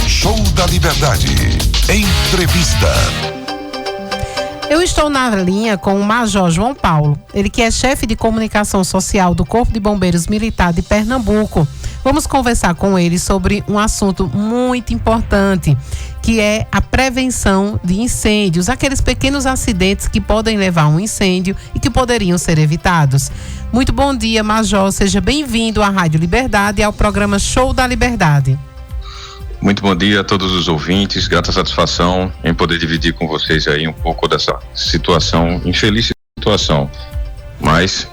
Show da Liberdade. Entrevista. Eu estou na linha com o Major João Paulo, ele que é chefe de comunicação social do Corpo de Bombeiros Militar de Pernambuco. Vamos conversar com ele sobre um assunto muito importante, que é a prevenção de incêndios, aqueles pequenos acidentes que podem levar a um incêndio e que poderiam ser evitados. Muito bom dia, Major, seja bem-vindo à Rádio Liberdade e ao programa Show da Liberdade. Muito bom dia a todos os ouvintes, grata satisfação em poder dividir com vocês aí um pouco dessa situação, infeliz situação, mas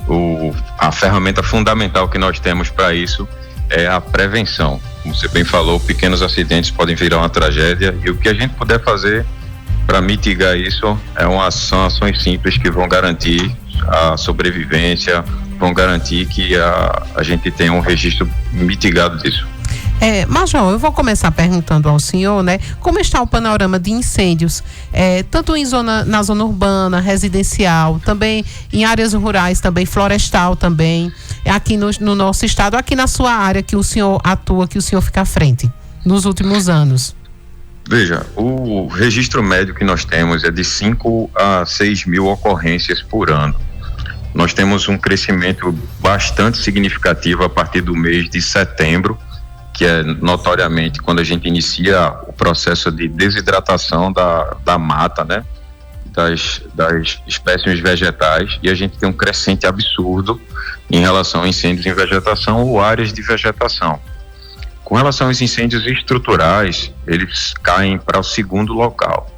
a ferramenta fundamental que nós temos para isso é a prevenção. Como você bem falou, pequenos acidentes podem virar uma tragédia e o que a gente puder fazer para mitigar isso são ações simples que vão garantir a sobrevivência, vão garantir que a gente tenha um registro mitigado disso. Major, eu vou começar perguntando ao senhor, né, como está o panorama de incêndios, tanto na zona urbana, residencial, também em áreas rurais, também florestal também, aqui no nosso estado, aqui na sua área que o senhor atua, que o senhor fica à frente, nos últimos anos. Veja, o registro médio que nós temos é de 5 a 6 mil ocorrências por ano. Nós temos um crescimento bastante significativo a partir do mês de setembro, que é notoriamente quando a gente inicia o processo de desidratação da mata, né? Das espécies vegetais, e a gente tem um crescente absurdo em relação a incêndios em vegetação ou áreas de vegetação. Com relação aos incêndios estruturais, eles caem para o segundo local.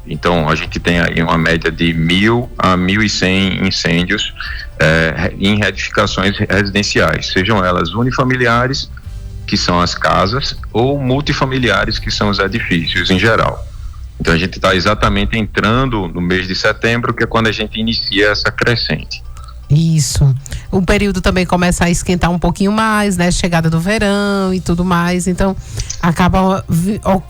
Então, a gente tem aí uma média de 1.000 a 1.100 incêndios em edificações residenciais, sejam elas unifamiliares, que são as casas, ou multifamiliares, que são os edifícios em geral. Então a gente está exatamente entrando no mês de setembro, que é quando a gente inicia essa crescente. Isso. O período também começa a esquentar um pouquinho mais, né? Chegada do verão e tudo mais. Então, acaba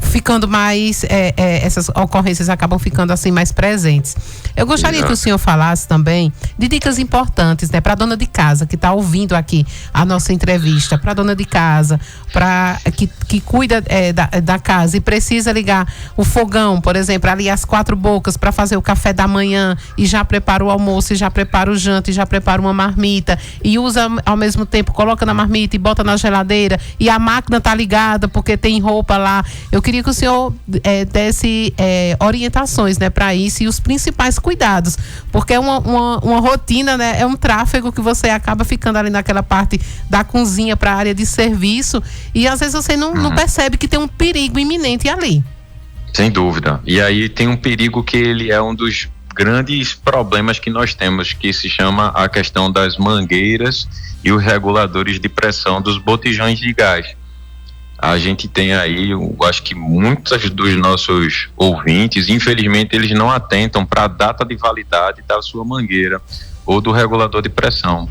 ficando mais... essas ocorrências acabam ficando assim mais presentes. Eu gostaria que o senhor falasse também de dicas importantes, né? Para a dona de casa que está ouvindo aqui a nossa entrevista. Para a dona de casa, que cuida da casa e precisa ligar o fogão, por exemplo, ali as 4 bocas para fazer o café da manhã e já prepara o almoço, e já prepara o janta, e já prepara uma marmita e usa ao mesmo tempo, coloca na marmita e bota na geladeira e a máquina tá ligada porque tem roupa lá. Eu queria que o senhor desse orientações, né, para isso e os principais cuidados, porque é uma rotina, né, é um tráfego que você acaba ficando ali naquela parte da cozinha para a área de serviço e às vezes você não percebe que tem um perigo iminente ali. Sem dúvida. E aí tem um perigo que ele é um dos grandes problemas que nós temos, que se chama a questão das mangueiras e os reguladores de pressão dos botijões de gás. A gente tem aí, eu acho que muitos dos nossos ouvintes, infelizmente, eles não atentam para a data de validade da sua mangueira ou do regulador de pressão.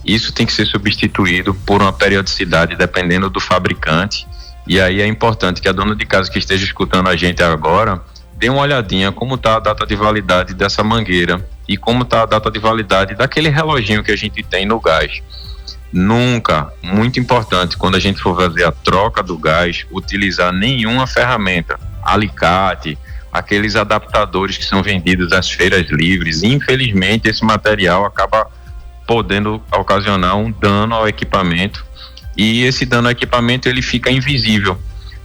Isso tem que ser substituído por uma periodicidade dependendo do fabricante, e aí é importante que a dona de casa que esteja escutando a gente agora dê uma olhadinha como está a data de validade dessa mangueira e como está a data de validade daquele reloginho que a gente tem no gás. Nunca, muito importante, quando a gente for fazer a troca do gás, utilizar nenhuma ferramenta, alicate, aqueles adaptadores que são vendidos nas feiras livres. Infelizmente, esse material acaba podendo ocasionar um dano ao equipamento e esse dano ao equipamento ele fica invisível.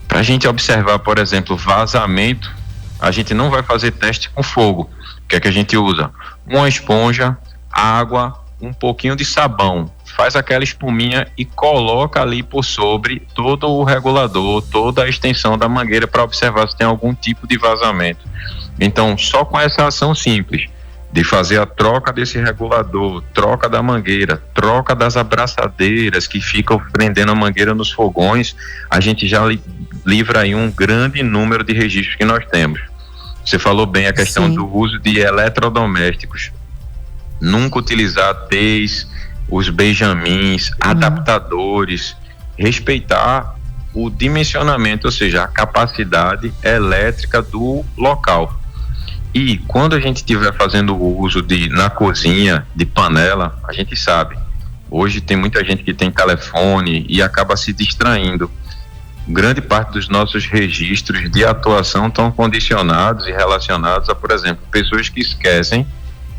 Para a gente observar, por exemplo, vazamento, a gente não vai fazer teste com fogo. O que é que a gente usa? Uma esponja, água, um pouquinho de sabão. Faz aquela espuminha e coloca ali por sobre todo o regulador, toda a extensão da mangueira para observar se tem algum tipo de vazamento. Então, só com essa ação simples de fazer a troca desse regulador, troca da mangueira, troca das abraçadeiras que ficam prendendo a mangueira nos fogões, a gente já livra aí um grande número de registros que nós temos. Você falou bem a questão do uso de eletrodomésticos. Nunca utilizar TEIs, os benjamins, adaptadores, respeitar o dimensionamento, ou seja, a capacidade elétrica do local. E quando a gente estiver fazendo o uso na cozinha, de panela, a gente sabe, hoje tem muita gente que tem telefone e acaba se distraindo. grande parte dos nossos registros de atuação estão condicionados e relacionados a, por exemplo, pessoas que esquecem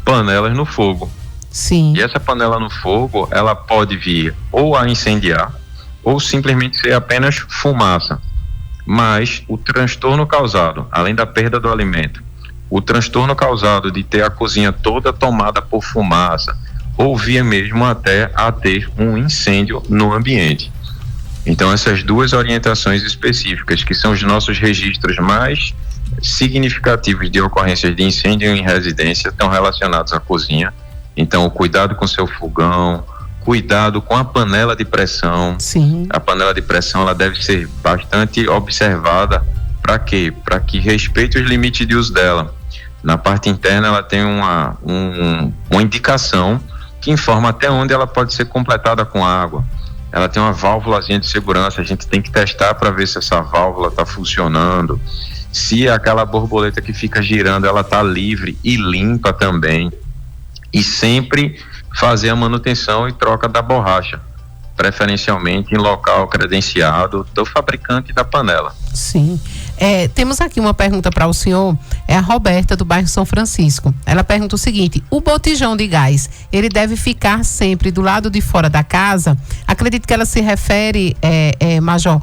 panelas no fogo. Sim. E essa panela no fogo, ela pode vir ou a incendiar, ou simplesmente ser apenas fumaça. Mas o transtorno causado, além da perda do alimento, o transtorno causado de ter a cozinha toda tomada por fumaça, ou via mesmo até a ter um incêndio no ambiente. Então, essas duas orientações específicas, que são os nossos registros mais significativos de ocorrências de incêndio em residência, estão relacionados à cozinha. Então, o cuidado com seu fogão, cuidado com a panela de pressão. Sim. A panela de pressão, ela deve ser bastante observada. Para quê? Para que respeite os limites de uso dela. Na parte interna, ela tem uma indicação que informa até onde ela pode ser completada com água. Ela tem uma válvulazinha de segurança, a gente tem que testar para ver se essa válvula está funcionando, se aquela borboleta que fica girando, ela está livre e limpa também. E sempre fazer a manutenção e troca da borracha, preferencialmente em local credenciado do fabricante da panela. Sim. Temos aqui uma pergunta para o senhor, é a Roberta do bairro São Francisco. Ela pergunta o seguinte: o botijão de gás, ele deve ficar sempre do lado de fora da casa? Acredito que ela se refere, Major,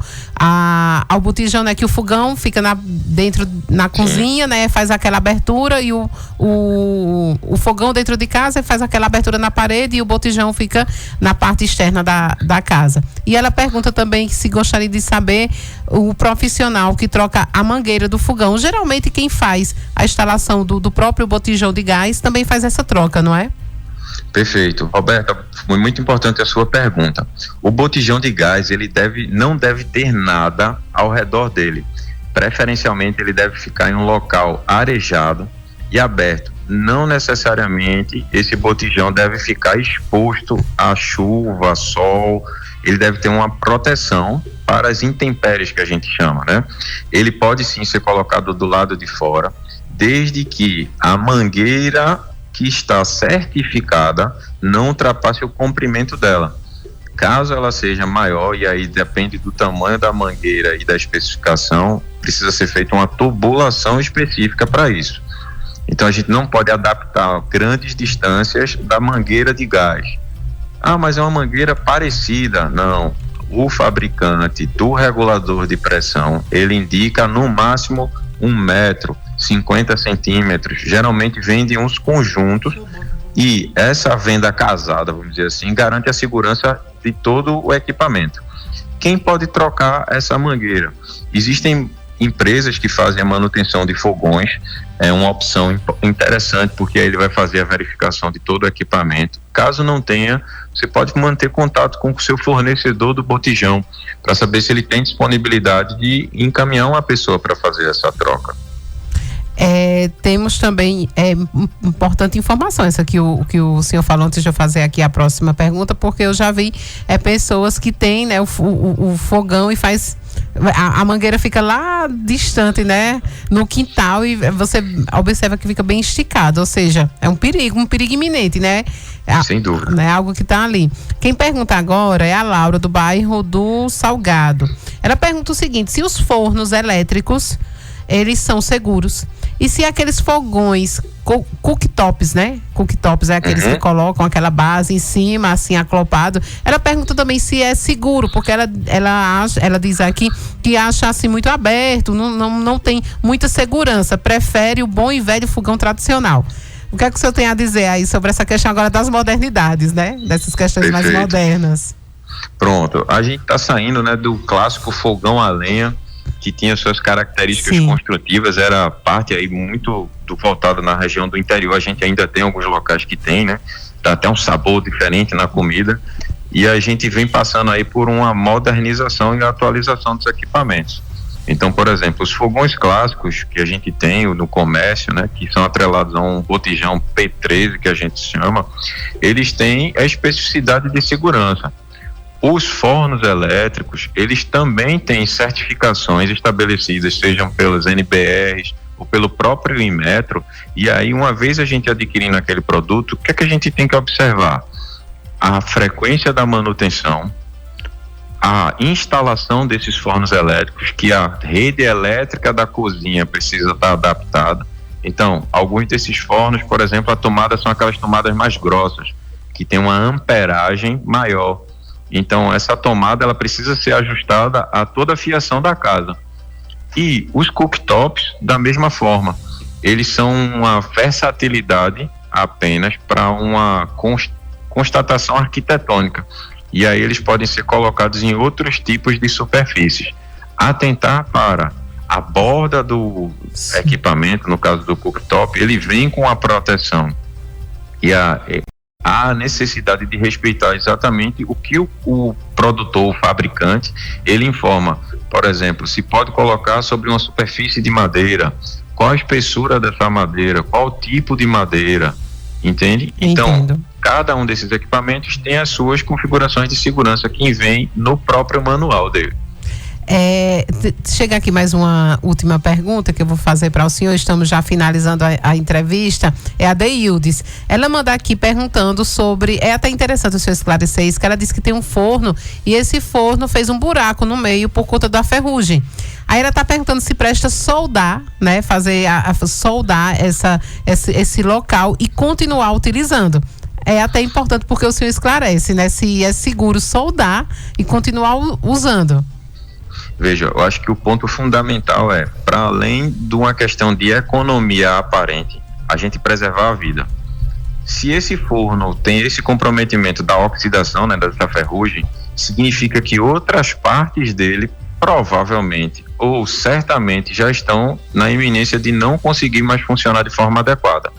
ao botijão, né, que o fogão fica dentro na cozinha, né, faz aquela abertura, e o fogão dentro de casa faz aquela abertura na parede, e o botijão fica na parte externa da casa. E ela pergunta também se gostaria de saber o profissional que troca a mangueira do fogão. Geralmente quem faz a instalação do próprio botijão de gás também faz essa troca, não é? Perfeito. Roberta, foi muito importante a sua pergunta. O botijão de gás, ele não deve ter nada ao redor dele. Preferencialmente, ele deve ficar em um local arejado e aberto. Não necessariamente esse botijão deve ficar exposto à chuva, a sol. Ele deve ter uma proteção para as intempéries, que a gente chama, né? Ele pode sim ser colocado do lado de fora, desde que a mangueira que está certificada não ultrapasse o comprimento dela. Caso ela seja maior, e aí depende do tamanho da mangueira e da especificação, precisa ser feita uma tubulação específica para isso. Então a gente não pode adaptar grandes distâncias da mangueira de gás. Ah, mas é uma mangueira parecida. Não. O fabricante do regulador de pressão, ele indica no máximo 1 metro, 50 centímetros. Geralmente vende uns conjuntos, e essa venda casada, vamos dizer assim, garante a segurança de todo o equipamento. Quem pode trocar essa mangueira? Existem empresas que fazem a manutenção de fogões, é uma opção interessante, porque aí ele vai fazer a verificação de todo o equipamento. Caso não tenha, você pode manter contato com o seu fornecedor do botijão, para saber se ele tem disponibilidade de encaminhar uma pessoa para fazer essa troca. Temos também importante informação, essa que o senhor falou antes de eu fazer aqui a próxima pergunta, porque eu já vi pessoas que têm, né, o fogão e faz a mangueira fica lá distante, né, no quintal, e você observa que fica bem esticado, ou seja, é um perigo iminente, né? Sem dúvida. Né, algo que está ali. Quem pergunta agora é a Laura do bairro do Salgado. Ela pergunta o seguinte: se os fornos elétricos eles são seguros, e se aqueles fogões cooktops, né? Cooktops é aqueles que colocam aquela base em cima, assim, aclopado. Ela pergunta também se é seguro, porque ela diz aqui que acha assim muito aberto, não tem muita segurança, prefere o bom e velho fogão tradicional. O que é que o senhor tem a dizer aí sobre essa questão agora das modernidades, né? Dessas questões mais modernas. Pronto, a gente está saindo, né, do clássico fogão a lenha, que tinha suas características construtivas, era parte aí muito voltada na região do interior. A gente ainda tem alguns locais que tem, né? Dá até um sabor diferente na comida, e a gente vem passando aí por uma modernização e atualização dos equipamentos. Então, por exemplo, os fogões clássicos que a gente tem no comércio, né, que são atrelados a um botijão P13, que a gente chama, eles têm a especificidade de segurança. Os fornos elétricos, eles também têm certificações estabelecidas, sejam pelos NBRs ou pelo próprio Inmetro, e aí, uma vez a gente adquirindo aquele produto, o que é que a gente tem que observar? A frequência da manutenção, a instalação desses fornos elétricos, que a rede elétrica da cozinha precisa estar adaptada. Então, alguns desses fornos, por exemplo, a tomada são aquelas tomadas mais grossas, que tem uma amperagem maior. Então, essa tomada ela precisa ser ajustada a toda a fiação da casa. E os cooktops, da mesma forma, eles são uma versatilidade apenas para uma constatação arquitetônica. E aí eles podem ser colocados em outros tipos de superfícies. Atentar para a borda do equipamento, no caso do cooktop, ele vem com a proteção. E há necessidade de respeitar exatamente o que o produtor, o fabricante, ele informa. Por exemplo, se pode colocar sobre uma superfície de madeira, qual a espessura dessa madeira, qual o tipo de madeira, entende? Então, cada um desses equipamentos tem as suas configurações de segurança que vem no próprio manual dele. Chega aqui mais uma última pergunta que eu vou fazer para o senhor. Estamos já finalizando a entrevista. É a Deildes. Ela manda aqui perguntando sobre. É até interessante o senhor esclarecer isso, que ela disse que tem um forno e esse forno fez um buraco no meio por conta da ferrugem. Aí ela está perguntando se presta soldar, né? Fazer soldar esse local e continuar utilizando. É até importante porque o senhor esclarece, né? Se é seguro soldar e continuar usando. Veja, eu acho que o ponto fundamental é, para além de uma questão de economia aparente, a gente preservar a vida. Se esse forno tem esse comprometimento da oxidação, né, dessa ferrugem, significa que outras partes dele provavelmente ou certamente já estão na iminência de não conseguir mais funcionar de forma adequada.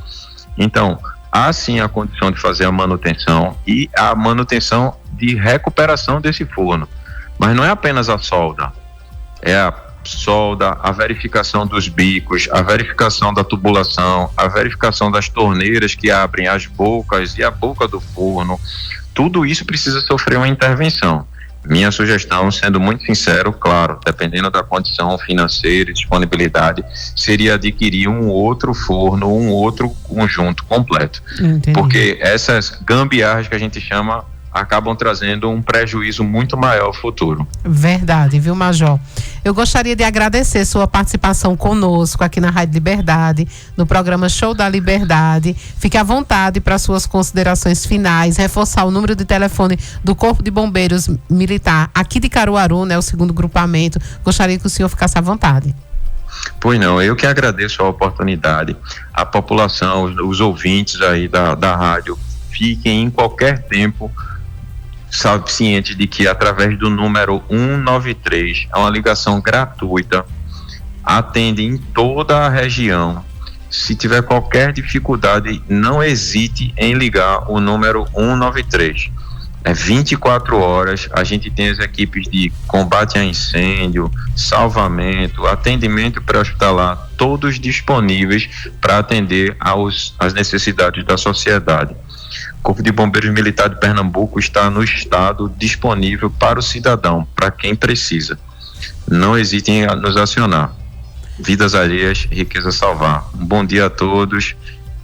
Então, há sim a condição de fazer a manutenção e a manutenção de recuperação desse forno. Mas não é apenas a solda. É a solda, a verificação dos bicos, a verificação da tubulação, a verificação das torneiras que abrem as bocas e a boca do forno. Tudo isso precisa sofrer uma intervenção. Minha sugestão, sendo muito sincero, claro, dependendo da condição financeira e disponibilidade, seria adquirir um outro forno, um outro conjunto completo. Entendi. Porque essas gambiarras que a gente chama acabam trazendo um prejuízo muito maior ao futuro. Verdade, viu, Major? Eu gostaria de agradecer sua participação conosco aqui na Rádio Liberdade, no programa Show da Liberdade. Fique à vontade para suas considerações finais, reforçar o número de telefone do Corpo de Bombeiros Militar aqui de Caruaru, né, o 2º grupamento. Gostaria que o senhor ficasse à vontade. Pois não, eu que agradeço a oportunidade. A população, os ouvintes aí da rádio, fiquem em qualquer tempo cientes de que através do número 193, é uma ligação gratuita, atende em toda a região. Se tiver qualquer dificuldade, não hesite em ligar o número 193. É 24 horas, a gente tem as equipes de combate a incêndio, salvamento, atendimento pré-hospitalar, todos disponíveis para atender às necessidades da sociedade. O Corpo de Bombeiros Militar de Pernambuco está no estado disponível para o cidadão, para quem precisa. Não hesitem em nos acionar. Vidas alheias, riqueza salvar. Um bom dia a todos.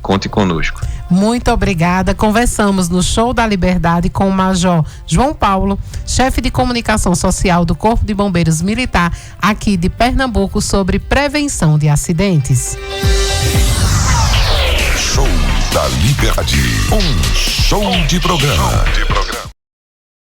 Conte conosco. Muito obrigada. Conversamos no Show da Liberdade com o Major João Paulo, chefe de comunicação social do Corpo de Bombeiros Militar aqui de Pernambuco, sobre prevenção de acidentes. Show da Liberdade. Um show de programa.